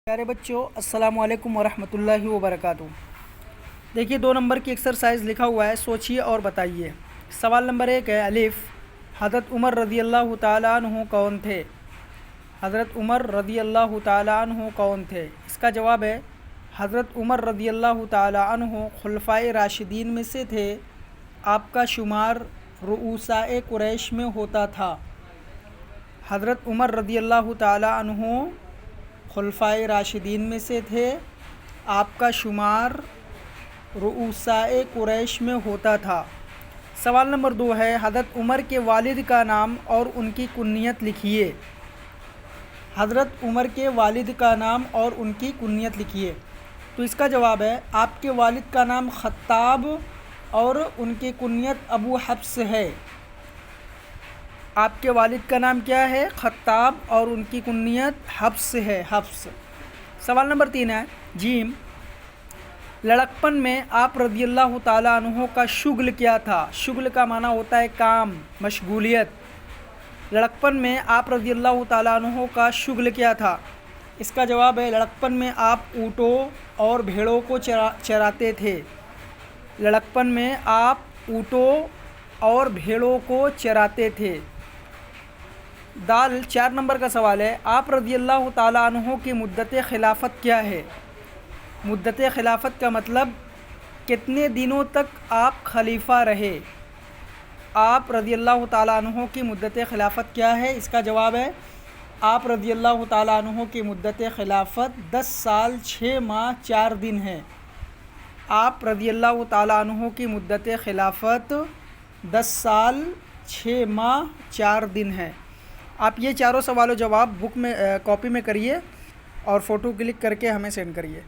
پیارے بچوں، السلام علیکم ورحمۃ اللہ وبرکاتہ۔ دیکھیے 2 نمبر کی ایکسرسائز لکھا ہوا ہے، سوچئے اور بتائیے۔ سوال نمبر 1 ہے، الف، حضرت عمر رضی اللہ تعالیٰ عنہ کون تھے؟ حضرت عمر رضی اللہ تعالیٰ عنہ کون تھے؟ اس کا جواب ہے حضرت عمر رضی اللہ تعالیٰ عنہ خلفائے راشدین میں سے تھے۔ آپ کا شمار رؤسائے قریش میں ہوتا تھا۔ حضرت عمر رضی اللہ تعالیٰ عنہ خلفائے راشدین میں سے تھے۔ آپ کا شمار رؤسائے قریش میں ہوتا تھا۔ سوال نمبر 2 ہے، حضرت عمر کے والد کا نام اور ان کی کنیت لکھیے۔ حضرت عمر کے والد کا نام اور ان کی کنیت لکھیے۔ تو اس کا جواب ہے، آپ کے والد کا نام خطاب اور ان کی کنیت ابو حفص ہے۔ آپ کے والد کا نام کیا ہے؟ خطاب اور ان کی کنیت حفص ہے، حفص۔ سوال نمبر 3 ہے، جیم، لڑکپن میں آپ رضی اللہ تعالیٰ عنہ کا شغل کیا تھا؟ شغل کا معنی ہوتا ہے کام، مشغولیت۔ لڑکپن میں آپ رضی اللہ تعالیٰ عنہ کا شغل کیا تھا؟ اس کا جواب ہے، لڑکپن میں آپ اونٹوں اور بھیڑوں کو چراتے تھے۔ لڑکپن میں آپ اونٹوں اور بھیڑوں کو چراتے تھے۔ دال 4 نمبر کا سوال ہے، آپ رضی اللہ تعالیٰ عنہ کی مدت خلافت کیا ہے؟ مدت خلافت کا مطلب کتنے دنوں تک آپ خلیفہ رہے؟ آپ رضی اللہ تعالیٰ عنہ کی مدت خلافت کیا ہے؟ اس کا جواب ہے، آپ رضی اللہ تعالیٰ عنہ کی مدت خلافت 10 سال 6 ماہ 4 دن ہے۔ آپ رضی اللہ تعالیٰ عنہ کی مدت خلافت 10 سال 6 ماہ 4 دن ہے۔ آپ یہ چاروں سوال و جواب بک میں کاپی میں کریے اور فوٹو کلک کر کے ہمیں سینڈ کریے۔